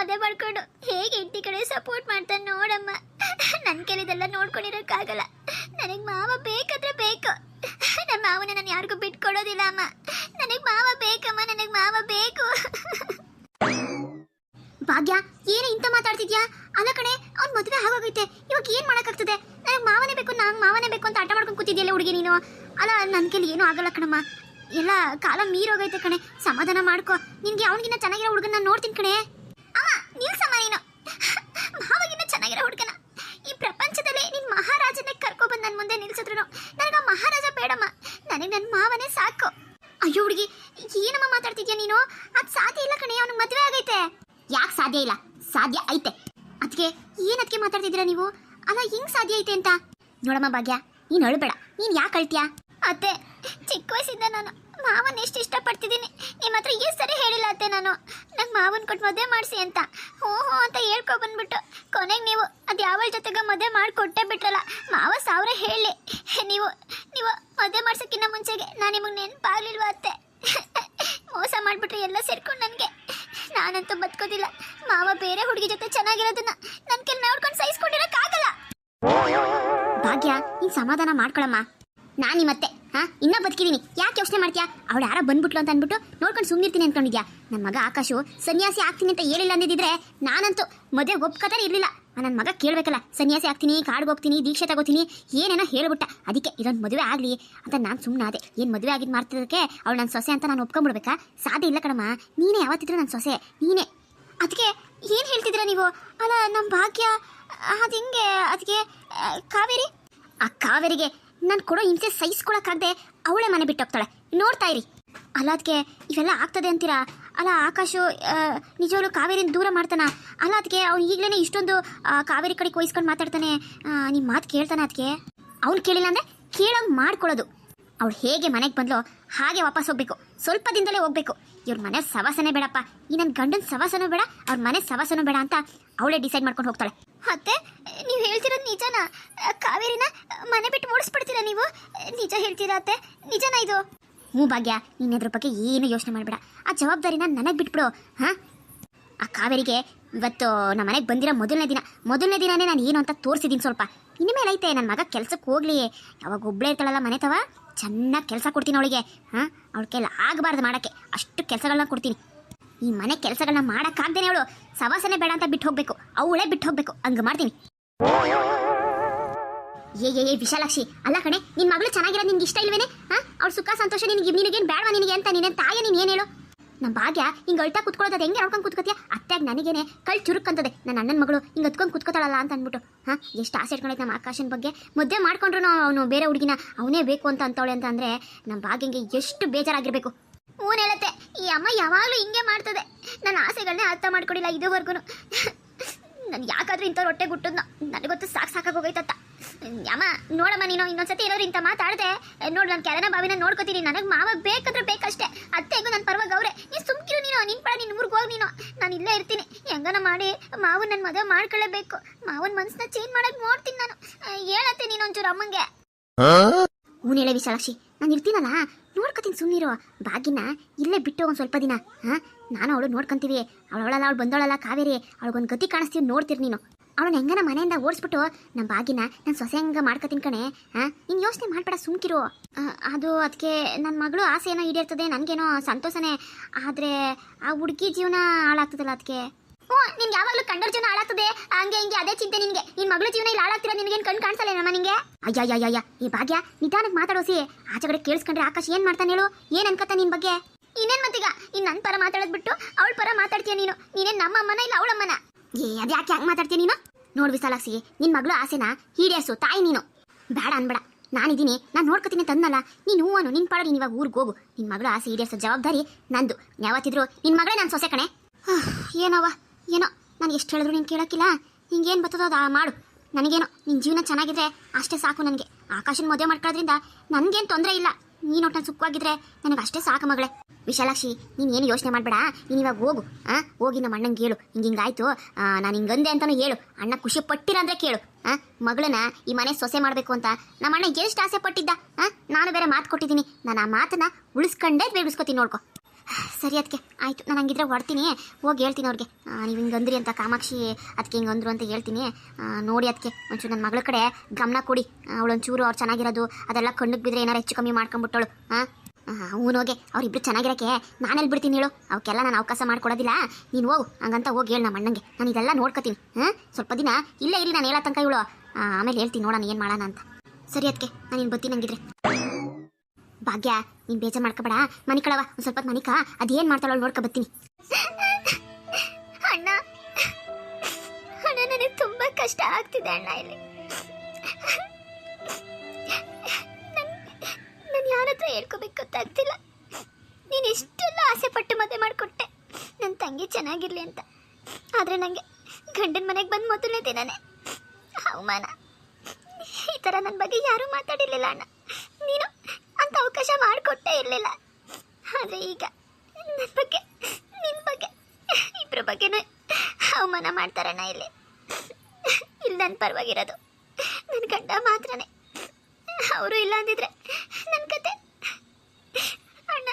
ಮದುವೆ ಮಾಡ್ಕೊಂಡು ಹೇಗೆ ಇಂಟಿ ಕಡೆ ಸಪೋರ್ಟ್ ಮಾಡ್ತಾನೆ ನೋಡಮ್ಮ. ನನ್ನ ಕೈಲಿದೆಲ್ಲ ನೋಡ್ಕೊಂಡಿರೋಕ್ಕಾಗಲ್ಲ. ನನಗೆ ಮಾವ ಬೇಕಾದ್ರೆ ಬೇಕು. ನನ್ನ ಮಾವನ ನಾನು ಯಾರಿಗೂ ಬಿಟ್ಕೊಡೋದಿಲ್ಲ ಅಮ್ಮ. ನನಗೆ ಮಾವ ಬೇಕಮ್ಮ, ನನಗೆ ಮಾವ ಬೇಕು. ಭಾಗ್ಯ, ಏನು ಇಂತ ಮಾತಾಡ್ತಿದ್ಯಾ? ಅಲ್ಲ ಕಣೆ, ಅವ್ನ ಮದುವೆ ಆಗೋಗೈತೆ, ಇವಾಗ ಏನು ಮಾಡೋಕ್ಕಾಗ್ತದೆ? ನನಗೆ ಮಾವನೇ ಬೇಕು, ನಂಗೆ ಮಾವನೇ ಬೇಕು ಅಂತ ಆಟ ಮಾಡ್ಕೊಂಡು ಕೂತಿದ್ಯಲ್ಲ ಹುಡುಗಿ ನೀನು. ಅಲ್ಲ, ನನ್ನ ಕೈಲಿ ಏನೂ ಆಗಲ್ಲ ಕಣಮ್ಮ, ಎಲ್ಲ ಕಾಲ ಮೀರೋಗೈತೆ ಕಣೆ. ಸಮಾಧಾನ ಮಾಡ್ಕೊ. ನಿನ್ಗೆ ಅವನಿಗಿನ್ನ ಚೆನ್ನಾಗಿರೋ ಹುಡುಗನ ನೋಡ್ತೀನಿ ಕಣೆ. ಅಮ್ಮ ನಿಲ್ಸಮ್ಮ, ನೀನು ಮಾವಗಿನ್ನ ಚೆನ್ನಾಗಿರೋ ಹುಡುಗನ ಈ ಪ್ರಪಂಚದಲ್ಲಿ ನಿನ್ನ ಮಹಾರಾಜನೇ ಕರ್ಕೊಬಂದು ನನ್ನ ಮುಂದೆ ನಿಲ್ಸಿದ್ರು ನನಗೆ ಆ ಮಹಾರಾಜ ಬೇಡಮ್ಮ. ನನಗೆ ನನ್ನ ಮಾವನೇ ಸಾಕು. ಅಯ್ಯೋ ಹುಡುಗಿ, ಏನಮ್ಮ ಮಾತಾಡ್ತಿದ್ಯಾ ನೀನು? ಅದು ಸಾಧ್ಯ ಇಲ್ಲ ಕಣೆ, ಅವನಿಗೆ ಮದುವೆ ಆಗೈತೆ. ಯಾಕೆ ಸಾಧ್ಯ ಇಲ್ಲ? ಸಾಧ್ಯ ಐತೆ. ಅದಕ್ಕೆ ಏನದಕ್ಕೆ ಮಾತಾಡ್ತಿದ್ದೀರಾ ನೀವು? ಅಲ್ಲ, ಹೆಂಗ್ ಸಾಧ್ಯ ಐತೆ ಅಂತ? ನೋಡಮ್ಮ ಭಾಗ್ಯ, ನೀನು ಅಳ್ಬೇಡ. ನೀನು ಯಾಕೆ ಅಳ್ತೀಯಾ? ಅತ್ತೆ, ಚಿಕ್ಕ ವಯಸ್ಸಿಂದ ನಾನು ಮಾವನ್ ಎಷ್ಟು ಇಷ್ಟಪಡ್ತಿದ್ದೀನಿ. ನಿಮ್ಮ ಹತ್ರ ಈ ಸರಿ ಹೇಳಿಲ್ಲ ಅತ್ತೆ ನಾನು, ನಂಗೆ ಮಾವನ್ ಕೊಟ್ಟು ಮದುವೆ ಮಾಡಿಸಿ ಅಂತ. ಹ್ಞೂ ಹ್ಞೂ ಅಂತ ಹೇಳ್ಕೊಬಂದ್ಬಿಟ್ಟು ಕೊನೆಗೆ ನೀವು ಅದು ಯಾವಳ ಜೊತೆಗೆ ಮದುವೆ ಮಾಡಿಕೊಟ್ಟೆ ಬಿಟ್ರಲ್ಲ. ಮಾವ ಸಾವಿರ ಹೇಳಿ, ನೀವು ನೀವು ಮದುವೆ ಮಾಡ್ಸೋಕ್ಕಿಂತ ಮುಂಚೆಗೆ ನಾನು ನಿಮಗೆ ನೆನಪಾಗಲಿಲ್ವ ಅತ್ತೆ? ಮೋಸ ಮಾಡಿಬಿಟ್ರೆ ಎಲ್ಲ ಸೇರ್ಕೊಂಡು ನನಗೆ. ನಾನಂತೂ ಬದುಕೋದಿಲ್ಲ. ಮಾವ ಬೇರೆ ಹುಡುಗಿ ಜೊತೆ ಚೆನ್ನಾಗಿರೋದನ್ನ ನನ್ನ ಕೆಲ ನೋಡ್ಕೊಂಡು ಸಹಿಸ್ಕೊಂಡಿರೋಕ್ಕಾಗಲ್ಲ. ಭಾಗ್ಯ, ನೀನು ಸಮಾಧಾನ ಮಾಡ್ಕೊಳಮ್ಮ. ನಾನು ನಿಮ್ಮತ್ತೆ ಇನ್ನ ಬದುಕಿದ್ದೀನಿ, ಯಾಕೆ ಯೋಚನೆ ಮಾಡ್ತೀಯಾ? ಅವಳು ಯಾರೋ ಬಂದ್ಬಿಟ್ಲು ಅಂತ ಅಂದ್ಬಿಟ್ಟು ನೋಡ್ಕೊಂಡು ಸುಮ್ಮನಿರ್ತೀನಿ ಅನ್ಕೊಂಡಿದ್ಯಾ? ನನ್ನ ಮಗ ಆಕಾಶು ಸನ್ಯಾಸಿ ಆಗ್ತೀನಿ ಅಂತ ಹೇಳಿಲ್ಲ ಅಂದಿದ್ರೆ ನಾನಂತೂ ಮದುವೆ ಒಪ್ಕೋತಾನೆ ಇರಲಿಲ್ಲ. ನನ್ನ ಮಗ ಕೇಳಬೇಕಲ್ಲ, ಸನ್ಯಾಸಿ ಆಗ್ತೀನಿ, ಕಾಡ್ಗೆ ಹೋಗ್ತೀನಿ, ದೀಕ್ಷೆ ತಗೋತೀನಿ, ಏನೇನೋ ಹೇಳ್ಬಿಟ್ಟ. ಅದಕ್ಕೆ ಇದೊಂದು ಮದುವೆ ಆಗಲಿ ಅಂತ ನಾನು ಸುಮ್ಮನೆ ಅದೇ. ಏನು ಮದುವೆ ಆಗಿದ್ದು ಮಾಡ್ತಿದ್ದಕ್ಕೆ ಅವಳು ನನ್ನ ಸೊಸೆ ಅಂತ ನಾನು ಒಪ್ಕೊಂಡ್ಬಿಡ್ಬೇಕಾ? ಸಾಧ್ಯ ಇಲ್ಲ ಕಣಮ್ಮ. ನೀನೇ ಯಾವತ್ತಿದ್ರು ನನ್ನ ಸೊಸೆ, ನೀನೇ. ಅದಕ್ಕೆ ಏನು ಹೇಳ್ತಿದ್ದೀರಾ ನೀವು? ಅಲ್ಲ, ನಮ್ಮ ಭಾಗ್ಯ ಅದು ಹಿಂಗೆ. ಅದಕ್ಕೆ ಕಾವೇರಿ, ಆ ಕಾವೇರಿಗೆ ನಾನು ಕೊಡೋ ಹಿಂಸೆ ಸಹಿಸ್ಕೊಳಕ್ಕಾಗದೆ ಅವಳೇ ಮನೆ ಬಿಟ್ಟೋಗ್ತಾಳೆ. ನೋಡ್ತಾ ಇರಿ. ಅಲ್ಲ, ಅದಕ್ಕೆ ಇವೆಲ್ಲ ಆಗ್ತದೆ ಅಂತೀರಾ? ಅಲ್ಲ, ಆಕಾಶು ನಿಜವಾಗ್ಲೂ ಕಾವೇರಿನ ದೂರ ಮಾಡ್ತಾನ? ಅಲ್ಲ, ಅದಕ್ಕೆ ಅವ್ನು ಈಗಲೇ ಇಷ್ಟೊಂದು ಕಾವೇರಿ ಕಡೆಗೆ ವಹಿಸ್ಕೊಂಡು ಮಾತಾಡ್ತಾನೆ. ನಿಮ್ಮ ಮಾತು ಕೇಳ್ತಾನೆ? ಅದಕ್ಕೆ ಅವ್ನು ಕೇಳಿಲ್ಲ ಅಂದರೆ ಕೇಳೋಂಗೆ ಮಾಡ್ಕೊಳ್ಳೋದು. ಅವಳು ಹೇಗೆ ಮನೆಗೆ ಬಂದ್ಲೋ ಹಾಗೆ ವಾಪಸ್ ಹೋಗ್ಬೇಕು. ಸ್ವಲ್ಪ ದಿನದಲ್ಲೇ ಹೋಗ್ಬೇಕು. ಇವ್ರ ಮನೆ ಸವಾಸನೆ ಬೇಡಪ್ಪ, ಈ ನನ್ನ ಗಂಡನ ಸವಾಸನೂ ಬೇಡ, ಅವ್ರ ಮನೆ ಸವಾಸನೂ ಬೇಡ ಅಂತ ಅವಳೇ ಡಿಸೈಡ್ ಮಾಡ್ಕೊಂಡು ಹೋಗ್ತಾಳೆ. ಅತ್ತೆ, ನೀವು ಹೇಳ್ತಿರೋದು ನಿಜನಾ? ಕಾವೇರಿನ ಮನೆ ಬಿಟ್ಟು ಓಡಿಸ್ಬಿಡ್ತೀರಾ ನೀವು? ನಿಜ ಹೇಳ್ತೀರಾ ಅತ್ತೆ? ನಿಜನಾ ಇದು? ಹ್ಞೂ ಭಾಗ್ಯ, ನೀನು ಅದ್ರ ಬಗ್ಗೆ ಏನು ಯೋಚನೆ ಮಾಡಬೇಡ. ಆ ಜವಾಬ್ದಾರಿನ ನನಗೆ ಬಿಟ್ಬಿಡು. ಆ ಕಾವೇರಿಗೆ ಇವತ್ತು ನಮ್ಮ ಮನೆಗೆ ಬಂದಿರೋ ಮೊದಲನೇ ದಿನನೇ ನಾನು ಏನು ಅಂತ ತೋರಿಸಿದ್ದೀನಿ. ಸ್ವಲ್ಪ ಇನ್ಮೇಲೆ ಐತೆ ನನ್ನ ಮಗ ಕೆಲ್ಸಕ್ಕೆ ಹೋಗ್ಲಿ. ಯಾವಾಗ ಒಬ್ಬಳೇ ಇರ್ತಾಳಲ್ಲ ಮನೆ ತವ, ಚೆನ್ನಾಗಿ ಕೆಲಸ ಕೊಡ್ತೀನಿ ಅವಳಿಗೆ. ಅವಳ ಕೈಲಿ ಆಗಬಾರ್ದು ಮಾಡೋಕ್ಕೆ ಅಷ್ಟು ಕೆಲಸಗಳನ್ನ ಕೊಡ್ತೀನಿ. ಈ ಮನೆ ಕೆಲಸಗಳನ್ನ ಮಾಡೋಕ್ಕಾಗ್ದೇನೆ ಅವಳು ಸವಾಸನೆ ಬೇಡ ಅಂತ ಬಿಟ್ಟು ಹೋಗ್ಬೇಕು. ಅವಳೇ ಬಿಟ್ಟು ಹೋಗ್ಬೇಕು, ಹಂಗೆ ಮಾಡ್ತೀನಿ. ಏ ವಿಶಾಲಾಕ್ಷಿ, ಅಲ್ಲ ಕಣೆ, ನಿನ್ನ ಮಗಳು ಚೆನ್ನಾಗಿರೋದು ನಿನ್ಗೆ ಇಷ್ಟ ಇಲ್ವೇನೆ? ಅವ್ಳ ಸುಖ ಸಂತೋಷ ನಿನಗೇನು ಬೇಡವಾ ನಿನಗೆ ಅಂತ ನಿನ್ನ ತಾಯ ನೀನು ಏನು ಹೇಳು? ನಮ್ಮ ಭಾಗ್ಯ ಹಿಂಗೆ ಅಳ್ತಾ ಕುತ್ಕೊಳ್ಳೋದು ಹೆಂಗೆ ನೋಡ್ಕೊಂಡು ಕುತ್ಕೋತೀಯ? ಅತ್ತೆಯಾಗಿ ನನಗೇನೆ ಕಳ್ ಚುರುಕ್ಕಂತದೆ. ನನ್ನ ಅಣ್ಣನ ಮಗಳು ಹಿಂಗೆ ಹತ್ಕೊಂಡು ಕುತ್ಕೋತಾಳಲ್ಲ ಅಂತ ಅಂದ್ಬಿಟ್ಟು ಎಷ್ಟು ಆಸೆ ಇಟ್ಕೊಂಡೈತೆ ನಮ್ಮ ಆಕಾಶನ ಬಗ್ಗೆ. ಮದುವೆ ಮಾಡ್ಕೊಂಡ್ರು ಅವನು ಬೇರೆ ಹುಡುಗಿನ ಅವನೇ ಬೇಕು ಅಂತ ಅಂತವಳೆ ಅಂತ ಅಂದರೆ ನಮ್ಮ ಭಾಗ್ಯಂಗೆ ಎಷ್ಟು ಬೇಜಾರಾಗಿರ್ಬೇಕು. ಹ್ಞೂ ಹೇಳತ್ತೆ, ಈ ಅಮ್ಮ ಯಾವಾಗಲೂ ಹಿಂಗೆ ಮಾಡ್ತದೆ. ನನ್ನ ಆಸೆಗಳನ್ನೇ ಅರ್ಥ ಮಾಡ್ಕೊಡಿಲ್ಲ ಇದುವರೆಗೂ. ನಾನು ಯಾಕಾದ್ರೂ ಇಂಥವ್ರು ಹೊಟ್ಟೆ ಗುಟ್ಟದ್ನೋ ನನಗೊತ್ತು ಸಾಕಾಗೋಗೈತತ್ತ. ಅಮ್ಮ ನೋಡಮ್ಮ, ನೀನು ಇನ್ನೊಂದ್ಸತಿ ಇರೋರು ಇಂಥ ಮಾತಾಡಿದೆ ನೋಡು, ನಾನು ಕೆಳನ ಬಾವಿನ ನೋಡ್ಕೋತೀನಿ. ನನಗೆ ಮಾವ ಬೇಕಾದ್ರೆ ಬೇಕಷ್ಟೇ. ಅತ್ತೆಗೂ ನನ್ನ ಪರವಾಗಿ ಅವರೇ. ನೀನು ಸುಮ್ಕಿರು, ನೀನು ನಿನ್ನ ಪಡ ನಿನ್ನ ಊರಿಗೆ ಹೋಗಿ, ನಾನು ಇಲ್ಲೇ ಇರ್ತೀನಿ. ಹೆಂಗನ ಮಾಡಿ ಮಾವನ್ ನನ್ನ ಮದುವೆ ಮಾಡ್ಕೊಳ್ಳೇಬೇಕು. ಮಾವನ ಮನಸ್ಸನ್ನ ಚೇಂಜ್ ಮಾಡಕ್ಕೆ ನೋಡ್ತೀನಿ ನಾನು. ಹೇಳತ್ತೆ ನೀನು ಒಂಚೂರು ಅಮ್ಮಂಗೆ. ಹ್ಞೂ ಹೇಳೆ ವಿಶಾಲಾಕ್ಷಿ, ನಾನು ಇರ್ತೀನಲ್ಲ, ನೋಡ್ಕೊತೀನಿ, ಸುಮ್ಮನಿರೋ. ಭಾಗ್ಯನ ಇಲ್ಲೇ ಬಿಟ್ಟು ಒಂದು ಸ್ವಲ್ಪ ದಿನ. ನಾನು ಅವಳು ನೋಡ್ಕೊಂತೀವಿ. ಅವಳು ಬಂದವಳಲ್ಲ ಕಾವೇರಿ, ಅವಳಿಗೊಂದು ಗತಿ ಕಾಣಿಸ್ತೀವಿ, ನೋಡ್ತೀರಿ ನೀನು. ಅವಳನ್ನ ಹೆಂಗನ ಮನೆಯಿಂದ ಓಡಿಸ್ಬಿಟ್ಟು ನಮ್ಮ ಭಾಗ್ಯನ ನಾನು ಸೊಸೆ ಹಂಗೆ ಮಾಡ್ಕೊತೀನಿ ಕಣೆ. ನೀನು ಯೋಚನೆ ಮಾಡ್ಬೇಡ, ಸುಮ್ಕಿರು. ಅದು ಅದಕ್ಕೆ ನನ್ನ ಮಗಳು ಆಸೆ ಏನೋ ಈಡೇರ್ತದೆ, ನನಗೇನೋ ಸಂತೋಷನೇ. ಆದರೆ ಆ ಹುಡುಗಿ ಜೀವನ ಹಾಳಾಗ್ತದಲ್ಲ ಅದಕ್ಕೆ. ನಿನ್ಗೆ ಯಾವಾಗಲೂ ಕಂಡರ ಜೀವನ ಹಾಳಾಗ್ತದೆ ಹಂಗೆ ಹಿಂಗೆ ಅದೇ ಚಿಂತೆ ನಿನಗೆ. ನಿನ್ನ ಮಗಳ ಜೀವನ ಇಲ್ಲಿ ಹಾಳಾಗ್ತಿರೋ ನಿನಗೇನು ಕಣ್ಣು ಕಾಣಿಸಲ್ಲ ನಮ್ಮ ನಿನಗೆ? ಅಯ್ಯ ಈ ಭಾಗ್ಯ ನಿಧಾನಕ್ಕೆ ಮಾತಾಡೋಸಿ. ಆಚೆ ಕಡೆ ಕೇಳಿಸ್ಕೊಂಡ್ರೆ ಆಕಾಶ ಏನು ಮಾಡ್ತಾನೆ ಹೇಳು? ಏನು ಅನ್ಕತ್ತ ನಿನ್ನ ಬಗ್ಗೆ? ಇನ್ನೇನು ಮತ್ತೀಗ ಇನ್ನು ನನ್ನ ಪರ ಮಾತಾಡೋದ್ಬಿಟ್ಟು ಅವಳ ಪರ ಮಾತಾಡ್ತೀಯ ನೀನು? ನೀನೇನು ನಮ್ಮ ಅಮ್ಮನ ಇಲ್ಲ ಅವಳಮ್ಮನ? ಅದು ಯಾಕೆ ಹಂಗೆ ಮಾತಾಡ್ತೀಯ ನೀನು? ನೋಡು ವಿಶಾಲಾಕ್ಷಿ, ನಿನ್ನ ಮಗಳು ಆಸೆನ ಈಡೇರಿಸು ತಾಯಿ ನೀನು. ಬೇಡ ಅನ್ಬೇಡ, ನಾನಿದ್ದೀನಿ, ನಾನು ನೋಡ್ಕೊತೀನಿ ತಂದಲ್ಲ. ನೀನು ಹೂವನು ನಿನ್ನ ಪಾಡ, ನೀನು ಇವಾಗ ಊರಿಗೆ ಹೋಗು. ನಿನ್ನ ಮಗಳು ಆಸೆ ಈಡೇರಿಸೋ ಜವಾಬ್ದಾರಿ ನಂದು. ಯಾವತ್ತಿದ್ರು ನಿನ್ನ ಮಗಳೇ ನಾನು ಸೊಸೆ ಕಣೆ. ಏನೋ ನಾನು ಎಷ್ಟು ಹೇಳಿದ್ರು ನೀನು ಕೇಳೋಕ್ಕಿಲ್ಲ. ಹಿಂಗೇನು ಬರ್ತದೋ ಅದು ಮಾಡು. ನನಗೇನೋ ನಿನ್ನ ಜೀವನ ಚೆನ್ನಾಗಿದ್ರೆ ಅಷ್ಟೇ ಸಾಕು ನನಗೆ. ಆಕಾಶನ ಮದುವೆ ಮಾಡ್ಕೊಳ್ಳೋದ್ರಿಂದ ನನಗೇನು ತೊಂದರೆ ಇಲ್ಲ. ನೀನು ಒಟ್ಟು ಸುಖವಾಗಿದ್ರೆ ನನಗೆ ಅಷ್ಟೇ ಸಾಕು ಮಗಳೇ. ವಿಶಾಲಾಕ್ಷಿ, ನೀನು ಏನು ಯೋಚನೆ ಮಾಡಬೇಡ. ನೀನು ಇವಾಗ ಹೋಗು. ಹೋಗಿ ನಮ್ಮ ಅಣ್ಣಂಗೆ ಹೇಳು, ಹಿಂಗಾಯ್ತು, ನಾನು ಹಿಂಗಂದೆ ಅಂತಲೂ ಹೇಳು. ಅಣ್ಣ ಖುಷಿ ಪಟ್ಟಿರ ಅಂದರೆ ಕೇಳು. ಮಗಳನ್ನ ಈ ಮನೆ ಸೊಸೆ ಮಾಡಬೇಕು ಅಂತ ನಮ್ಮ ಅಣ್ಣ ಎಷ್ಟು ಆಸೆ ಪಟ್ಟಿದ್ದ. ನಾನು ಬೇರೆ ಮಾತು ಕೊಟ್ಟಿದ್ದೀನಿ. ನಾನು ಆ ಮಾತನ್ನ ಉಳಿಸ್ಕೊಂಡೇ ಉಳಿಸ್ಕೊತೀನಿ ನೋಡ್ಕೊ. ಸರಿ ಅದಕ್ಕೆ ಆಯಿತು. ನಾನು ಹಂಗಿದ್ರೆ ಹೊಡ್ತೀನಿ, ಹೋಗಿ ಹೇಳ್ತೀನಿ ಅವ್ರಿಗೆ ನೀವು ಹಿಂಗೆ ಅಂದ್ರಿ ಅಂತ, ಕಾಮಾಕ್ಷಿ ಅದಕ್ಕೆ ಹಿಂಗೆ ಅಂದರು ಅಂತ ಹೇಳ್ತೀನಿ. ನೋಡಿ ಅದಕ್ಕೆ ಒಂಚೂರು ನನ್ನ ಮಗಳ ಕಡೆ ಗಮನ ಕೊಡಿ. ಅವಳೊಂಚೂರು ಅವ್ರು ಚೆನ್ನಾಗಿರೋದು ಅದೆಲ್ಲ ಕಣ್ಣಿಗೆ ಬಿದ್ದರೆ ಏನಾರು ಹೆಚ್ಚು ಕಮ್ಮಿ ಮಾಡ್ಕೊಂಬಿಟ್ಟಳು. ಹೋಗಿ ಅವರಿಬ್ರು ಚೆನ್ನಾಗಿರೋಕ್ಕೆ ನಾನೆಲ್ಲಿ ಬಿಡ್ತೀನಿ ಹೇಳು? ಅವಕ್ಕೆಲ್ಲ ನಾನು ಅವಕಾಶ ಮಾಡ್ಕೊಡೋದಿಲ್ಲ. ನೀನು ಹೋಗು ಹಂಗಂತ ಹೋಗಿ ಹೇಳು ನಮ್ಮ ಅಣ್ಣಂಗೆ, ನಾನು ಇದೆಲ್ಲ ನೋಡ್ಕೊತೀನಿ. ಸ್ವಲ್ಪ ದಿನ ಇಲ್ಲೇ ಇರಿ, ನಾನು ಹೇಳೋ ತನಕ ಇವಳು, ಆಮೇಲೆ ಹೇಳ್ತೀನಿ ನೋಡೋಣ ಏನು ಮಾಡೋಣ ಅಂತ. ಸರಿ ಅದಕ್ಕೆ ನಾನು ಇನ್ನು ಬರ್ತೀನಿ ಹಂಗಿದ್ರೆ. ಭಾಗ್ಯ ನೀನು ಬೇಜಾರು ಮಾಡ್ಕೊಬೇಡ, ಮನೆ ಕಳವ ಒಂದು ಸ್ವಲ್ಪ ಮನಿಕ ಅದೇನು ಮಾಡ್ತಾಳೋ ನೋಡ್ಕೊ ಬರ್ತೀನಿ. ಅಣ್ಣ ಅಣ್ಣ ನನಗೆ ತುಂಬ ಕಷ್ಟ ಆಗ್ತಿದೆ ಅಣ್ಣ. ಇಲ್ಲಿ ನಾನು ಯಾರ ಹತ್ರ ಹೇಳ್ಕೋಬೇಕು ಗೊತ್ತಾಗ್ತಿಲ್ಲ. ನೀನು ಎಷ್ಟೆಲ್ಲ ಆಸೆ ಪಟ್ಟು ಮದುವೆ ಮಾಡಿಕೊಟ್ಟೆ ನನ್ನ ತಂಗಿ ಚೆನ್ನಾಗಿರಲಿ ಅಂತ. ಆದರೆ ನನಗೆ ಗಂಡನ ಮನೆಗೆ ಬಂದು ಮೊದಲನೇ ದಿನನೇ ಅವಮಾನ. ಈ ಥರ ನನ್ನ ಬಗ್ಗೆ ಯಾರೂ ಮಾತಾಡಿರಲಿಲ್ಲ ಅಣ್ಣ. ನೀನು ಅಂತ ಅವಕಾಶ ಮಾಡಿಕೊಟ್ಟೇ ಇರಲಿಲ್ಲ. ಆದರೆ ಈಗ ನನ್ನ ಬಗ್ಗೆ ನಿನ್ನ ಬಗ್ಗೆ ಇಬ್ಬರ ಬಗ್ಗೆನೂ ಅವಮಾನ ಮಾಡ್ತಾರಣ್ಣ. ಇಲ್ಲಿ ನನ್ನ ಪರವಾಗಿರೋದು ನನ್ನ ಗಂಡ ಮಾತ್ರನೇ. ಅವರು ಇಲ್ಲ ಅಂದಿದ್ರೆ ನನ್ನ ಕತೆ ಅಣ್ಣ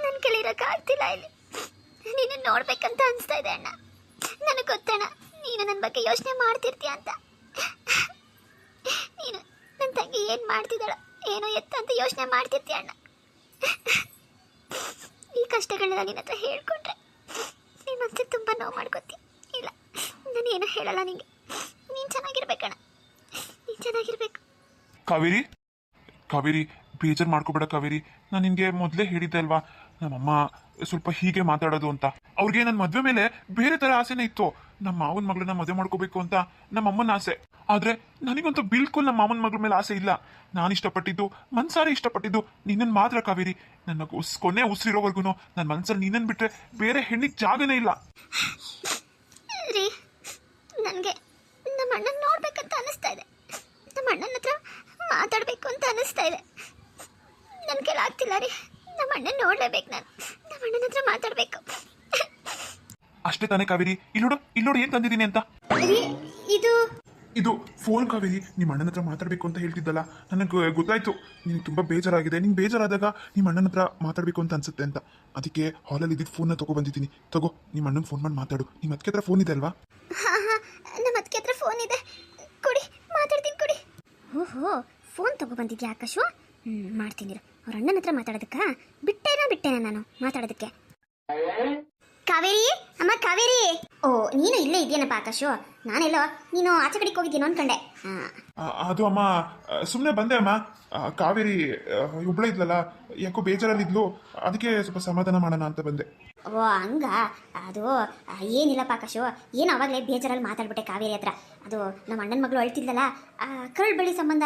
ನನ್ನ ಕೈಲಿರೋಕ್ಕಾಗ್ತಿಲ್ಲ. ಇಲ್ಲಿ ನೀನು ನೋಡ್ಬೇಕಂತ ಅನಿಸ್ತಾ ಇದೆ ಅಣ್ಣ. ನನಗೆ ಗೊತ್ತಣ್ಣ ನೀನು ನನ್ನ ಬಗ್ಗೆ ಯೋಚನೆ ಮಾಡ್ತಿರ್ತೀಯ ಅಂತ. ನೀನು ನನ್ನ ತಂಗಿ ಏನು ಮಾಡ್ತಿದ್ದಾಳ ಏನೋ ಎತ್ತ ಅಂತ ಯೋಚನೆ ಮಾಡ್ತಿರ್ತೀಯ ಅಣ್ಣ. ಈ ಕಷ್ಟಗಳನ್ನ ನಿನ್ನ ಹತ್ರ ಹೇಳ್ಕೊಂಡ್ರೆ ನೀನು ಮನಸ್ಸಿಗೆ ತುಂಬ ನೋವು ಮಾಡ್ಕೋತಿ. ಇಲ್ಲ ನಾನು ಏನೂ ಹೇಳಲ್ಲ ನಿಂಗೆ. ನೀನು ಚೆನ್ನಾಗಿರ್ಬೇಕಣ್ಣ, ನೀನು ಚೆನ್ನಾಗಿರ್ಬೇಕು. ಕಾವೇರಿ ಕಾವೇರಿ ಬೇಜಾರು ಮಾಡ್ಕೋಬೇಡ ಕಾವೇರಿ. ನಾನು ನಿನಗೆ ಮೊದಲೇ ಹೇಳಿದ್ದೆ ಅಲ್ವಾ, ನಮ್ಮಮ್ಮ ಸ್ವಲ್ಪ ಹೀಗೆ ಮಾತಾಡೋದು ಅಂತ. ಅವ್ರಿಗೆ ನನ್ನ ಮದುವೆ ಮೇಲೆ ಬೇರೆ ಥರ ಆಸೆನೇ ಇತ್ತು. ನಮ್ಮ ಮಾವನ ಮಗಳನ್ನ ಮದುವೆ ಮಾಡ್ಕೋಬೇಕು ಅಂತ ನಮ್ಮಮ್ಮನ ಆಸೆ. ಆದರೆ ನನಗಂತೂ ಬಿಲ್ಕುಲ್ ನಮ್ಮ ಮಾವನ ಮಗಳ ಮೇಲೆ ಆಸೆ ಇಲ್ಲ. ನಾನು ಇಷ್ಟಪಟ್ಟಿದ್ದು ಮನ್ಸಾರೆ ಇಷ್ಟಪಟ್ಟಿದ್ದು ನಿನ್ನನ್ನು ಮಾತ್ರ ಕಾವೇರಿ. ನನ್ನ ಕೊನೆ ಉಸಿರಿರೋವರೆಗೂ ನನ್ನ ಮನಸ್ಸಲ್ಲಿ ನಿನ್ನನ್ನು ಬಿಟ್ಟರೆ ಬೇರೆ ಹೆಣ್ಣಿಗೆ ಜಾಗನೇ ಇಲ್ಲ. ರೀ ನನಗೆ ನಮ್ಮ ಅಣ್ಣನ ನೋಡ್ಬೇಕಂತ ಅನಿಸ್ತಾ ಇದೆ. ನಮ್ಮ ಅಣ್ಣನ ಹತ್ರ ಮಾತಾಡಬೇಕು ಅಂತ ಅನಿಸ್ತಾ ಇದೆ. ನನ್ನ ಕೈಲಿ ಆಗ್ತಿಲ್ಲ ರೀ. ನಮ್ಮ ಅಣ್ಣನ ನೋಡಲೇಬೇಕು. ನಾನು ನಮ್ಮ ಅಣ್ಣನ ಹತ್ರ ಮಾತಾಡಬೇಕು. ಅಷ್ಟೇ ತಾನೇ ಕಾವೇರಿ? ಇಲ್ಲೋಡು ಏನು ತಂದಿದ್ದೀನಿ ಅಂತ. ಇದು ಫೋನ್ ಕಾವೇರಿ. ನಿಮ್ಮ ಅಣ್ಣನ ಹತ್ರ ಮಾತಾಡಬೇಕು ಅಂತ ಹೇಳ್ತಿದ್ದಲ್ಲ, ನನಗೆ ಗೊತ್ತಾಯ್ತು ನಿನಗೆ ತುಂಬ ಬೇಜಾರಾಗಿದೆ. ನಿಂಗೆ ಬೇಜಾರಾದಾಗ ನಿಮ್ಮ ಅಣ್ಣನ ಹತ್ರ ಮಾತಾಡಬೇಕು ಅಂತ ಅನ್ಸುತ್ತೆ ಅಂತ. ಅದಕ್ಕೆ ಹಾಲಲ್ಲಿ ಇದ್ದಿದ್ದು ಫೋನ್ನ ಬಂದಿದ್ದೀನಿ. ತಗೋ, ನಿಮ್ಮ ಅಣ್ಣನ ಫೋನ್ ಮಾಡಿ ಮಾತಾಡು. ನಿಮ್ಮ ಅದಕ್ಕೆ ಹತ್ರ ಫೋನ್ ಇದೆ ಅಲ್ವಾ? ನಮ್ಮ ಅದಕ್ಕೆ ಹತ್ರ ಫೋನ್ ಇದೆ, ಕೊಡಿ ಮಾತಾಡ್ತೀನಿ ಕೊಡಿ. ಓಹೋ ಫೋನ್ ಬಂದಿದ್ಯಾ ಆಕಾಶು? ಮಾಡ್ತೀನಿ. ಅವ್ರ ಅಣ್ಣನ ಹತ್ರ ಮಾತಾಡೋದಕ್ಕ ಬಿಟ್ಟೇನಾ ನಾನು ಮಾತಾಡೋದಕ್ಕೆ? ಕಾವೇರಿ ಅಮ್ಮ ಕಾವೇರಿ. ಓ ನೀನು ಇಲ್ಲೇ ಇದೆಯೇನಪ್ಪ ಆಕಾಶು? ನಾನೆಲ್ಲೋ ನೀನು ಆಚೆ ಕಡೆಗೆ ಹೋಗಿದ್ದೀನೋ ಅನ್ಕೊಂಡೆ. ಅದು ಅಮ್ಮ ಸುಮ್ಮನೆ ಬಂದೆ ಅಮ್ಮ. ಕಾವೇರಿ ಒಬ್ಬಳೇ ಇದ್ಲಲ್ಲ, ಯಾಕೋ ಬೇಜಾರಲ್ಲಿದ್ಲು, ಅದಕ್ಕೆ ಸ್ವಲ್ಪ ಸಮಾಧಾನ ಮಾಡೋಣ ಅಂತ ಬಂದೆ. ಓ ಹಂಗ? ಅದು ಏನಿಲ್ಲಪ್ಪ ಆಕಾಶು, ಏನು ಅವಾಗಲೇ ಬೇಜಾರಲ್ಲಿ ಮಾತಾಡ್ಬಿಟ್ಟೆ ಕಾವೇರಿ ಹತ್ರ. ಅದು ನಮ್ಮ ಅಣ್ಣನ ಮಗಳು ಅಳ್ತಿದ್ಲಲ್ಲ, ಕರುಳು ಬಳ್ಳಿ ಸಂಬಂಧ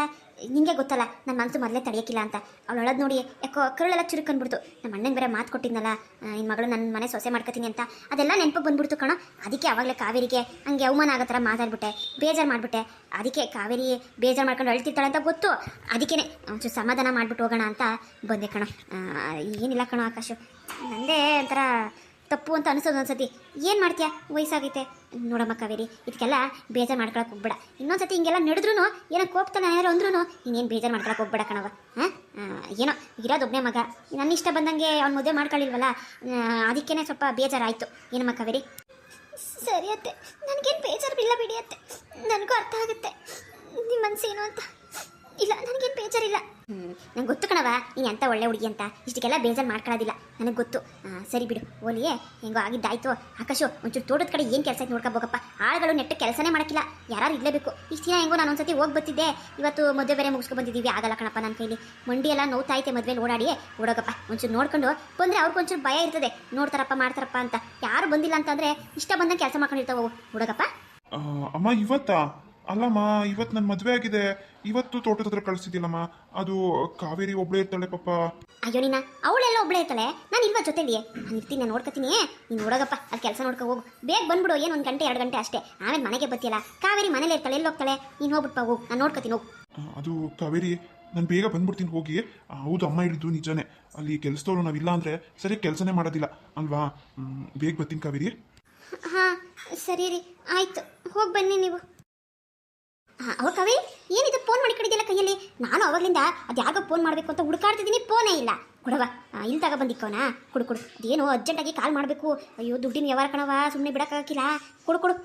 ನಿಂಗೆ ಗೊತ್ತಲ್ಲ, ನನ್ನ ಮನಸ್ಸು ಮೊದಲೇ ತಡೆಯೋಕ್ಕಿಲ್ಲ ಅಂತ. ಅವಳು ಅಳೋದು ನೋಡಿ ಯಾಕೋ ಕರುಳೆಲ್ಲ ಚುರುಕಂದ್ಬಿಡ್ತು. ನಮ್ಮ ಅಣ್ಣನ ಬೇರೆ ಮಾತು ಕೊಟ್ಟಿದ್ನಲ್ಲ, ನಿನ್ನ ಮಗಳು ನನ್ನ ಮನೆ ಸೊಸೆ ಮಾಡ್ಕೊತೀನಿ ಅಂತ, ಅದೆಲ್ಲ ನೆನಪು ಬಂದ್ಬಿಡ್ತು ಕಣೋ. ಅದಕ್ಕೆ ಅವಾಗಲೇ ಕಾವೇರಿಗೆ ಹಂಗೆ ಅವಮಾನ ಆಗೋ ಥರ ಮಾತಾಡ್ಬಿಟ್ಟೆ, ಬೇಜಾರು ಮಾಡಿಬಿಟ್ಟೆ. ಅದಕ್ಕೆ ಕಾವೇರಿ ಬೇಜಾರು ಮಾಡ್ಕೊಂಡು ಅಳ್ತಿರ್ತಾಳೆ ಅಂತ ಗೊತ್ತು. ಅದಕ್ಕೇ ಒಂಚೂರು ಸಮಾಧಾನ ಮಾಡಿಬಿಟ್ಟು ಹೋಗೋಣ ಅಂತ ಬಂದೆ ಕಣೋ. ಏನಿಲ್ಲ ಕಣೋ ಆಕಾಶು, ನಂದೇ ಒಂಥರ ತಪ್ಪು ಅಂತ ಅನಿಸೋದು ಒಂದ್ಸತಿ. ಏನು ಮಾಡ್ತೀಯಾ, ವಯಸ್ಸಾಗೈತೆ ನೋಡಮ್ಮ ಕಾವೇರಿ, ಇದಕ್ಕೆಲ್ಲ ಬೇಜಾರು ಮಾಡ್ಕೊಳಕ್ಕೆ ಹೋಗ್ಬೇಡ. ಇನ್ನೊಂದ್ಸತಿ ಹಿಂಗೆಲ್ಲ ನಡೆದ್ರೂ ಏನೋ ಕೋಪ್ತಾನೆ ಯಾರು ಅಂದ್ರೂ ನೀನೇನು ಬೇಜಾರು ಮಾಡ್ಕೊಳಕ್ಕೆ ಹೋಗ್ಬೇಡ ಕಣವ. ಏನೋ ಇರೋದೊಬ್ಬನೇ ಮಗ, ನನ್ನ ಇಷ್ಟ ಬಂದಂಗೆ ಅವ್ನು ಮದುವೆ ಮಾಡ್ಕೊಳ್ಳಿಲ್ವಲ್ಲ, ಅದಕ್ಕೇ ಸ್ವಲ್ಪ ಬೇಜಾರಾಯಿತು. ಏನಮ್ಮ ಕಾವೇರಿ? ಸರಿ ಅತ್ತೆ, ನನಗೇನು ಬೇಜಾರು ಇಲ್ಲ ಬಿಡಿ ಅತ್ತೆ, ನನಗೂ ಅರ್ಥ ಆಗುತ್ತೆ ನಿಮ್ಮ ಮನಸ್ಸೇನು ಅಂತ. ಇಲ್ಲ ನನಗೇನು ಬೇಜಾರಿಲ್ಲ. ನಂಗೆ ಗೊತ್ತು ಕಣವ ನೀನು ಎಂಥ ಒಳ್ಳೆ ಹುಡುಗಿ ಅಂತ. ಇಷ್ಟಕ್ಕೆಲ್ಲ ಬೇಜಾರು ಮಾಡ್ಕೊಳ್ಳೋದಿಲ್ಲ, ನನಗೆ ಗೊತ್ತು. ಸರಿ ಬಿಡು, ಓಲಿಯೇ ಹೆಂಗೋ ಆಗಿದ್ದಾಯ್ತು. ಆಕಾಶು ಒಂಚೂರು ತೋಟದ ಕಡೆ ಏನು ಕೆಲಸ ನೋಡ್ಕೋಬೋಗಪ್ಪ. ಆಳುಗಳು ನೆಟ್ಟು ಕೆಲಸನೇ ಮಾಡೋಕ್ಕಿಲ್ಲ, ಯಾರು ಇರಲೇಬೇಕು. ಇಷ್ಟು ದಿನ ಹೆಂಗೋ ನಾನು ಒಂದ್ಸತಿ ಹೋಗಿ ಬರ್ತಿದ್ದೆ, ಇವತ್ತು ಮದುವೆ ಬೇರೆ ಮುಗಿಸ್ಕೊಂಡು ಬಂದಿದ್ದೀವಿ. ಆಗಲ್ಲ ಕಣಪ್ಪ ನನ್ನ ಕೈಲಿ, ಮಂಡಿ ಎಲ್ಲ ನೋವ್ತಾಯ್ತೆ ಮದುವೆಲಿ ಓಡಾಡಿ. ಓಡೋಗಪ್ಪ ಒಂಚೂರು ನೋಡ್ಕೊಂಡು ಬಂದರೆ ಅವ್ರಿಗೊಂಚೂರು ಭಯ ಇರ್ತದೆ, ನೋಡ್ತಾರಪ್ಪ ಮಾಡ್ತಾರಪ್ಪ ಅಂತ. ಯಾರು ಬಂದಿಲ್ಲ ಅಂತಂದರೆ ಇಷ್ಟ ಬಂದಂಗೆ ಕೆಲಸ ಮಾಡ್ಕೊಂಡಿರ್ತಾವೆ. ಓಡೋಗಪ್ಪ. ಅಮ್ಮ ಇವತ್ತಾ? ಅಲ್ಲಮ್ಮ, ಇವತ್ತು ನನ್ನ ಮದುವೆ ಆಗಿದೆ, ಇವತ್ತು ತೋಟದ ಹತ್ರ ಕಳಿಸಿದ್ದಿಲ್ಲಮ್ಮ. ಅದು ಕಾವೇರಿ ಒಬ್ಬಳೇ ಇರ್ತಾಳೆ ಪಾಪ. ಅಯ್ಯೋ ನೀನ ಅವಳೆಲ್ಲ ಒಬ್ಬಳೇ ಇರ್ತಾಳೆ, ನಾನು ಇಲ್ವಾ ಜೊತೆಲಿ? ನಾನು ಇರ್ತೀನಿ, ನಾನು ನೋಡ್ಕೊತೀನಿ. ನೀನು ನೋಡೋಗಪ್ಪ, ಅಲ್ಲಿ ಕೆಲಸ ನೋಡ್ಕೊ ಹೋಗು. ಬೇಗ ಬಂದ್ಬಿಡು, ಏನು 1 ಗಂಟೆ 2 ಗಂಟೆ ಅಷ್ಟೇ. ಆಮೇಲೆ ಮನೆಗೆ ಬರ್ತೀಯಲ್ಲ, ಕಾವೇರಿ ಮನೇಲಿ ಇರ್ತಾಳೆ, ಎಲ್ಲಿ ಹೋಗ್ತಾಳೆ? ನೀನು ಹೋಗ್ಬಿಟ್ಟು ಹೋಗು, ನಾನು ನೋಡ್ಕೊತೀನಿ ಹೋಗು. ಅದು ಕಾವೇರಿ, ನಾನು ಬೇಗ ಬಂದ್ಬಿಡ್ತೀನಿ ಹೋಗಿ. ಹೌದು ಅಮ್ಮ ಹೇಳಿದ್ದು ನಿಜನೇ, ಅಲ್ಲಿ ಕೆಲಸದವ್ರು ನಾವಿಲ್ಲ ಅಂದರೆ ಸರಿ ಕೆಲಸನೇ ಮಾಡೋದಿಲ್ಲ ಅಲ್ವಾ. ಬೇಗ ಬರ್ತೀನಿ ಕಾವೇರಿ. ಹಾಂ ಸರಿ ರೀ, ಆಯಿತು, ಹೋಗಿ ಬನ್ನಿ ನೀವು. ಅವ್ರ ಕಾವೇರಿ ಏನಿದು ಫೋನ್ ಮಾಡಿ ಕಡಿದೆಲ್ಲ ಕೈಯಲ್ಲಿ? ನಾನು ಅವಾಗಲಿಂದ ಅದು ಯಾರಿಗೋ ಫೋನ್ ಮಾಡಬೇಕು ಅಂತ ಹುಡುಕಾಡ್ತಿದ್ದೀನಿ, ಫೋನೇ ಇಲ್ಲ. ಕೊಡವ ಇಲ್ಲಿ ತಗೊಬಂದಿಕ್ಕೋನಾ ಕೊಡು ಕೊಡು ಅದೇನು ಅರ್ಜೆಂಟಾಗಿ ಕಾಲ್ ಮಾಡಬೇಕು ಅಯ್ಯೋ ದುಡ್ಡಿನ ವ್ಯವಹಾರ ಕಣವ ಸುಮ್ಮನೆ ಬಿಡೋಕ್ಕಾಗಿಲ್ಲ ಕೊಡು ಕೊಡು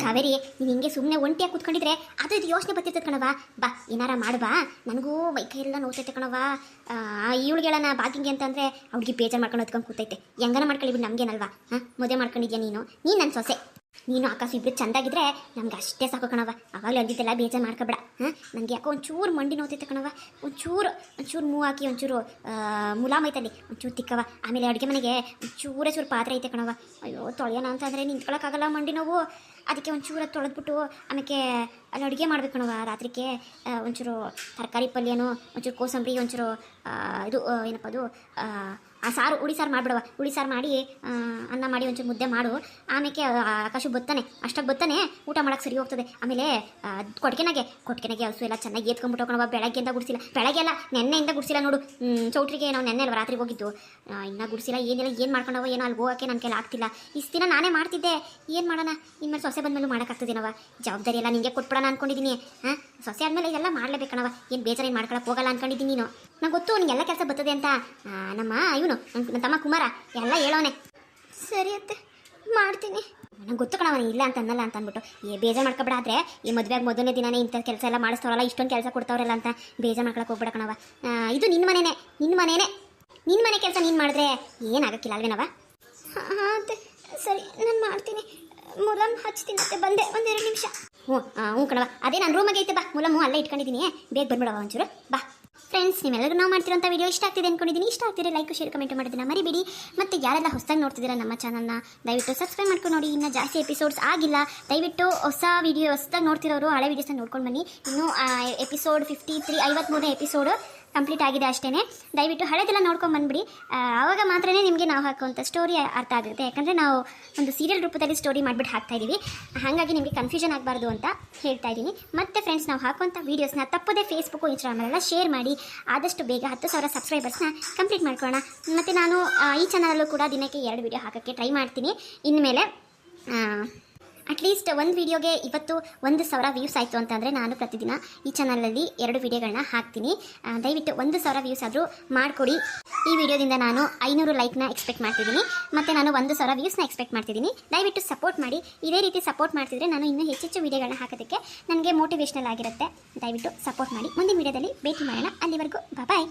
ಕಾವೇರಿ ನೀನು ಹಿಂಗೆ ಸುಮ್ಮನೆ ಒಂಟಿಯಾಗಿ ಕೂತ್ಕೊಂಡಿದ್ರೆ ಅದು ಇದು ಯೋಚನೆ ಬರ್ತಿರ್ತದೆ ಕಣವ ಬಾ ಏನಾರ ಮಾಡ್ಬಾ ನನಗೂ ಮೈಕೈ ಎಲ್ಲ ನೋಡ್ತೈತೆ ಕಣವ ಇವಳಿಗೆಳನ ಬಾಕಿಂಗೆ ಅಂತಂದರೆ ಅವ್ಳಿಗೆ ಬೇಜಾರು ಮಾಡ್ಕೊಂಡು ಹೊತ್ಕೊಂಡು ಕೂತೈತೆ ಹೆಂಗನ ಮಾಡ್ಕೊಳ್ಳಿ ಬಿಡು ನಮಗೇನಲ್ವಾ ಹಾಂ ಮದುವೆ ಮಾಡ್ಕೊಂಡಿದ್ಯಾ ನೀನು ನನ್ನ ಸೊಸೆ ನೀನು ಆಕಾಶ ಇಬ್ಬರು ಚಂದಾಗಿದ್ರೆ ನಮ್ಗೆ ಅಷ್ಟೇ ಸಾಕು ಕಣವ ಅವಾಗಲೇ ಅಂದಿದ್ದೆಲ್ಲ ಬೇಜಾರು ಮಾಡ್ಕೊಬೇಡ ಹಾಂ ನನಗೆ ಯಾಕೋ ಒಂಚೂರು ಮಂಡಿ ನೋತೈತೆ ಕಣವ ಒಂಚೂರು ಮೂವ್ ಹಾಕಿ ಒಂಚೂರು ಮುಲಾಮೈತಲ್ಲಿ ಒಂಚೂರು ತಿಕ್ಕವ ಆಮೇಲೆ ಅಡುಗೆ ಮನೆಗೆ ಚೂರು ಪಾತ್ರೆ ಐತೆ ಕಣವ ಅಯ್ಯೋ ತೊಳೆಯೋಣ ಅಂತಂದರೆ ನಿಂತ್ಕೊಳ್ಳೋಕ್ಕಾಗಲ್ಲ ಮಂಡಿ ನೋವು ಅದಕ್ಕೆ ಒಂಚೂರು ತೊಳೆದ್ಬಿಟ್ಟು ಆಮೇಲೆ ಅಲ್ಲಿ ಅಡುಗೆ ಮಾಡ್ಬೇಕು ಕಣವ ರಾತ್ರಿಗೆ ಒಂಚೂರು ತರಕಾರಿ ಪಲ್ಯನೋ ಒಂಚೂರು ಕೋಸಂಬರಿ ಒಂಚೂರು ಇದು ಏನಪ್ಪ ಅದು ಆ ಸಾರು ಹುಳಿ ಸಾರು ಮಾಡಿಬಿಡವ ಹುಳಿ ಸಾರು ಮಾಡಿ ಅನ್ನ ಮಾಡಿ ಒಂಚೂರು ಮುದ್ದೆ ಮಾಡು ಆಮೇಲೆ ಆಕಾಶ ಬತ್ತಾನೆ ಅಷ್ಟಾಗಿ ಬತ್ತಾನೆ ಊಟ ಮಾಡೋಕ್ಕೆ ಸರಿ ಹೋಗ್ತದೆ ಆಮೇಲೆ ಕೊಟ್ಟಿಗೆನಾಗೆ ಹಸು ಎಲ್ಲ ಚೆನ್ನಾಗಿ ಎತ್ಕೊಂಡ್ಬಿಟ್ಟು ಕಣವ ಬೆಳಗ್ಗೆಯಿಂದ ಗುಡಿಸಿಲ್ಲ ಬೆಳಗ್ಗೆ ಎಲ್ಲ ನೆನ್ನೆಯಿಂದ ಗುಡಿಸಿಲ್ಲ ನೋಡು ಚೌಟ್ರಿಗೆ ನಾವು ನೆನ್ನೆ ಅಲ್ವ ರಾತ್ರಿಗೆ ಹೋಗಿದ್ದು ಇನ್ನೂ ಗುಡಿಸಿಲ್ಲ ಏನಿಲ್ಲ ಏನು ಮಾಡ್ಕೊಂಡವ ಏನೋ ಅಲ್ಲಿ ಹೋಗೋಕ್ಕೆ ನನ್ನ ಕೈಲಿ ಆಗ್ತಿಲ್ಲ ಇಷ್ಟು ದಿನ ನಾನೇ ಮಾಡ್ತಿದ್ದೆ ಏನು ಮಾಡೋಣ ಇನ್ಮೇಲೆ ಸೊಸೆ ಬಂದಮೇಲೂ ಮಾಡೋಕ್ಕಾಗ್ತದೇನವ ಜವಾಬ್ದಾರಿ ಎಲ್ಲ ನಿಂಗೆ ಕೊಟ್ಬಿಡೋಣ ಅಂದ್ಕೊಂಡಿದ್ದೀನಿ ಹಾಂ ಸೊಸೆ ಆದಮೇಲೆ ಇದೆಲ್ಲ ಮಾಡಲೇಬೇಕಣವ ಏನು ಬೇಜಾರು ಏನು ಮಾಡ್ಕೊಳಕ್ಕೆ ಹೋಗಲ್ಲ ಅಂದ್ಕೊಂಡಿದ್ದೀನಿ ನೀನು ನಂಗೆ ಗೊತ್ತು ನಿಂಗೆಲ್ಲ ಕೆಲಸ ಬರ್ತದೆ ಅಂತ ನಮ್ಮ ಇವನು ನನ್ನ ತಮ್ಮ ಕುಮಾರ ಎಲ್ಲ ಹೇಳೋನೆ ಸರಿ ಅತ್ತೆ ಮಾಡ್ತೀನಿ ನಂಗೆ ಗೊತ್ತು ಕಣವ ಇಲ್ಲ ಅಂತ ಅನ್ನಲ್ಲ ಅಂತ ಅಂದ್ಬಿಟ್ಟು ಬೇಜಾರು ಮಾಡ್ಕೊಬೇಡ ಆದರೆ ಈ ಮದುವೆಗೆ ಮೊದಲನೇ ದಿನನೇ ಇಂಥ ಕೆಲಸ ಎಲ್ಲ ಮಾಡಿಸ್ತವ್ರಲ್ಲ ಇಷ್ಟೊಂದು ಕೆಲಸ ಕೊಡ್ತಾವ್ರಲ್ಲ ಅಂತ ಬೇಜಾರು ಮಾಡ್ಕೊಳಕ್ಕೆ ಹೋಗ್ಬೇಡ ಕಣವ ಇದು ನಿನ್ನ ಮನೆ ಕೆಲಸ ನೀನು ಮಾಡಿದ್ರೆ ಏನಾಗಕ್ಕಿಲ್ಲ ಅಲ್ವೇನವ ಹಾಂ ಅತ್ತೆ ಸರಿ ನಾನು ಮಾಡ್ತೀನಿ ಮುಲಮ್ ಹಚ್ತೀನಿ ಅತ್ತೆ ಬಂದೆ ಒಂದೆರಡು ನಿಮಿಷ ಹ್ಞೂ ಕಣವ ಅದೇ ನಾನು ರೂಮಾಗೆ ಐತೆ ಬಾ ಮುಲಮ್ಮು ಅಲ್ಲೇ ಇಟ್ಕೊಂಡಿದ್ದೀನಿ ಬೇಗ ಬಂದ್ಬಿಡವ ಒಂಚೂರು ಬಾ ಫ್ರೆಂಡ್ಸ್ ನಿಮ್ಮೆಲ್ಲರಿಗೂ ನಾವು ಮಾಡ್ತಿರೋಂಥ ವಿಡಿಯೋ ಇಷ್ಟ ಆಗ್ತಿದೆ ಅಂದ್ಕೊಂಡಿದ್ದೀನಿ ಇಷ್ಟ ಆಗ್ತಿದೆ ಲೈಕ್ ಶೇರ್ ಕಮೆಂಟ್ ಮಾಡೋದನ್ನ ಮರಿಬೇಡಿ ಮತ್ತು ಯಾರೆಲ್ಲ ಹೊಸದಾಗಿ ನೋಡ್ತಿದ್ದೀರಾ ನಮ್ಮ ಚಾನಲ್ನ ದಯವಿಟ್ಟು ಸಬ್ಸ್ಕ್ರೈಬ್ ಮಾಡ್ಕೊಂಡು ನೋಡಿ ಇನ್ನೂ ಜಾಸ್ತಿ ಎಪಿಸೋಡ್ಸ್ ಆಗಿಲ್ಲ ದಯವಿಟ್ಟು ಹೊಸದಾಗಿ ನೋಡ್ತಿರೋರು ಹಳೆ ವೀಡಿಯೋಸ್ನ ನೋಡ್ಕೊಂಡು ಬನ್ನಿ ಇನ್ನೂ ಎಪಿಸೋಡ್ 53 ಎಪಿಸೋಡು ಕಂಪ್ಲೀಟ್ ಆಗಿದೆ ಅಷ್ಟೇ ದಯವಿಟ್ಟು ಹಳೆದೆಲ್ಲ ನೋಡ್ಕೊಂಡು ಬಂದುಬಿಡಿ ಆವಾಗ ಮಾತ್ರ ನಿಮಗೆ ನಾವು ಹಾಕುವಂಥ ಸ್ಟೋರಿ ಅರ್ಥ ಆಗುತ್ತೆ ಯಾಕಂದರೆ ನಾವು ಒಂದು ಸೀರಿಯಲ್ ರೂಪದಲ್ಲಿ ಸ್ಟೋರಿ ಮಾಡಿಬಿಟ್ಟು ಹಾಕ್ತಾಯಿದ್ದೀವಿ ಹಾಗಾಗಿ ನಿಮಗೆ ಕನ್ಫ್ಯೂಷನ್ ಆಗಬಾರ್ದು ಅಂತ ಹೇಳ್ತಾ ಇದ್ದೀನಿ ಮತ್ತು ಫ್ರೆಂಡ್ಸ್ ನಾವು ಹಾಕುವಂಥ ವೀಡಿಯೋಸ್ನ ತಪ್ಪದೇ ಫೇಸ್ಬುಕ್ಕು ಇನ್ಸ್ಟಾಗ್ರಾಮಲ್ಲೆಲ್ಲ ಶೇರ್ ಮಾಡಿ ಆದಷ್ಟು ಬೇಗ 10,000 ಸಬ್ಸ್ಕ್ರೈಬರ್ಸ್ನ ಕಂಪ್ಲೀಟ್ ಮಾಡ್ಕೊಳ್ಳೋಣ ಮತ್ತು ನಾನು ಈ ಚಾನಲಲ್ಲೂ ಕೂಡ ದಿನಕ್ಕೆ 2 ವಿಡಿಯೋ ಹಾಕೋಕ್ಕೆ ಟ್ರೈ ಮಾಡ್ತೀನಿ ಇನ್ಮೇಲೆ ಅಟ್ಲೀಸ್ಟ್ ಒಂದು ವೀಡಿಯೋಗೆ ಇವತ್ತು 1,000 ವ್ಯೂಸ್ ಆಯಿತು ಅಂತಂದರೆ ನಾನು ಪ್ರತಿದಿನ ಈ ಚಾನಲಲ್ಲಿ 2 ವಿಡಿಯೋಗಳನ್ನ ಹಾಕ್ತೀನಿ ದಯವಿಟ್ಟು 1,000 ವ್ಯೂಸ್ ಆದರೂ ಮಾಡಿಕೊಡಿ ಈ ವಿಡಿಯೋದಿಂದ ನಾನು 500 ಲೈಕ್ನ ಎಕ್ಸ್ಪೆಕ್ಟ್ ಮಾಡ್ತಿದ್ದೀನಿ ಮತ್ತು ನಾನು 1,000 ವ್ಯೂಸ್ನ ಎಕ್ಸ್ಪೆಕ್ಟ್ ಮಾಡ್ತಿದ್ದೀನಿ ದಯವಿಟ್ಟು ಸಪೋರ್ಟ್ ಮಾಡಿ ಇದೇ ರೀತಿ ಸಪೋರ್ಟ್ ಮಾಡ್ತಿದ್ರೆ ನಾನು ಇನ್ನೂ ಹೆಚ್ಚೆಚ್ಚು ವಿಡಿಯೋಗಳನ್ನ ಹಾಕೋದಕ್ಕೆ ನನಗೆ ಮೋಟಿವೇಶ್ನಲ್ ಆಗಿರುತ್ತೆ ದಯವಿಟ್ಟು ಸಪೋರ್ಟ್ ಮಾಡಿ ಮುಂದಿನ ವಿಡಿಯೋದಲ್ಲಿ ಭೇಟಿ ಮಾಡೋಣ ಅಲ್ಲಿವರೆಗೂ ಬಾಯ್